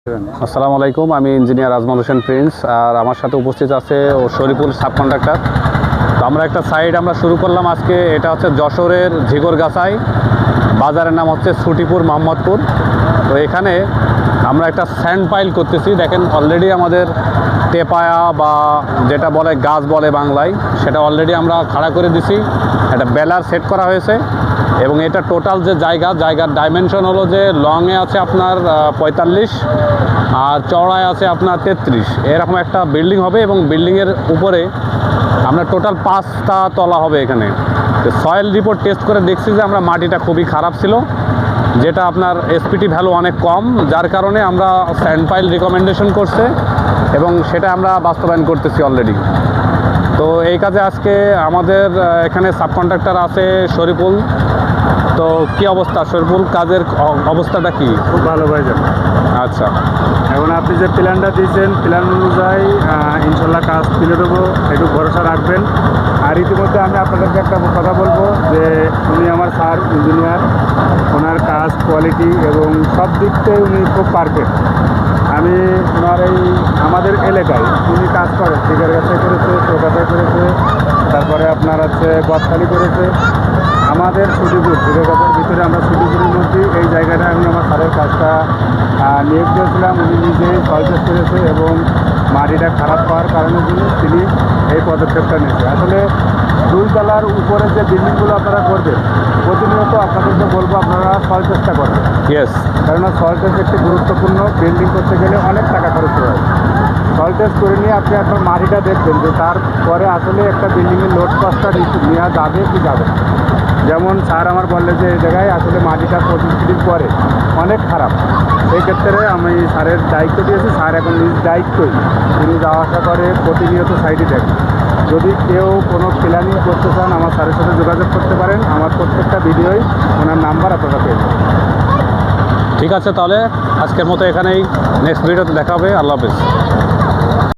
আসসালামু আলাইকুম, আমি ইঞ্জিনিয়ার আজমল হোসেন প্রিন্স। আর আমার সাথে উপস্থিত আছে ও শরীফুল সাব কন্ট্রাক্টর। তো আমরা একটা সাইড শুরু করলাম আজকে। এটা হচ্ছে যশোরের ঝিগরগাছাই, বাজারের নাম হচ্ছে ছুটিপুর মোহাম্মদপুর। তো এখানে আমরা একটা স্যান্ড পাইল করতেছি। দেখেন অলরেডি আমাদের টেপায়া বা যেটা বলে গাছ বলে বাংলায়, সেটা অলরেডি আমরা খাড়া করে দিছি। একটা বেলার সেট করা হয়েছে এবং এটা টোটাল যে জায়গার ডাইমেনশন হলো যে লংয়ে আছে আপনার 45 আর চওড়ায় আছে আপনার 33। এরকম একটা বিল্ডিং হবে এবং বিল্ডিংয়ের উপরে আমরা টোটাল 5টা তলা হবে এখানে। তো সয়েল রিপোর্ট টেস্ট করে দেখছি যে আমরা মাটিটা খুবই খারাপ ছিল, যেটা আপনার এসপিটি ভ্যালু অনেক কম, যার কারণে আমরা স্যান্ড পাইল রিকমেন্ডেশন করছে এবং সেটা আমরা বাস্তবায়ন করতেছি অলরেডি। তো এই কাজে আজকে আমাদের এখানে সাব কন্ট্রাক্টর আছে শরীফুল। তো কি অবস্থা শরীফুল, কাজের অবস্থাটা কি? খুব ভালো ভাইজান। আচ্ছা, এখন আপনি যে প্ল্যানটা দিয়েছেন, প্ল্যান অনুযায়ী ইনশাল্লাহ কাজ তুলে দেবো, একটু ভরসা রাখবেন। আর ইতিমধ্যে আমি আপনাদেরকে একটা কথা বলবো যে উনি আমার স্যার ইঞ্জিনিয়ার, ওনার কাজ কোয়ালিটি এবং সব দিক থেকে উনি খুব পারফেক্ট। আমি ওনার এই আমাদের এলাকায় উনি কাজ করে ঝিগরগাছায় করেছে, চৌকাছায় করেছে, তারপরে আপনার হচ্ছে গদখালি করেছে। আমাদের ছুটিপুর ঝিগরগাছার ভিতরে আমরা ছুটিপুরের মধ্যে এই জায়গাটা আমি আমার স্যারের কাজটা নিয়োগ দিয়েছিলাম। উনি নিজেই সহযোগ করেছে এবং মাটিটা খারাপ হওয়ার কারণের জন্য তিনি এই পদক্ষেপটা নিয়েছে। আসলে 2 তলার উপরে যে বিল্ডিংগুলো আপনারা করবেন, প্রতিনিয়ত আপনাদেরকে বলবো আপনারা সল চেষ্টা করবেন। ইয়েস, কেননা সল টেস্ট একটি গুরুত্বপূর্ণ। বিল্ডিং করতে গেলে অনেক টাকা খরচ হয়। সল টেস্ট করে নিয়ে আপনি আপনার মাটিটা দেখবেন যে তারপরে আসলে একটা বিল্ডিংয়ের লোড কস্টটা নেওয়া যাবে কি যাবে। যেমন স্যার আমার বললে যে এই জায়গায় আসলে মাটিটা 25 ফিট পরে অনেক খারাপ। সেই ক্ষেত্রে আমি স্যারের দায়িত্ব দিয়েছি। স্যার এখন নিজ দায়িত্বই তিনি যাওয়া আসা করে, প্রতিনিয়ত সাইডে দেখেন। যদি কেউ কোনো প্ল্যানিং করতে চান আমার স্যারের সাথে যোগাযোগ করতে পারেন। আমার প্রত্যেকটা ভিডিওই ওনার নাম্বার আপনারা পেয়ে যাবেন। ঠিক আছে, তাহলে আজকের মতো এখানেই। নেক্সট ভিডিওতে দেখা হবে। আল্লাহ হাফেজ।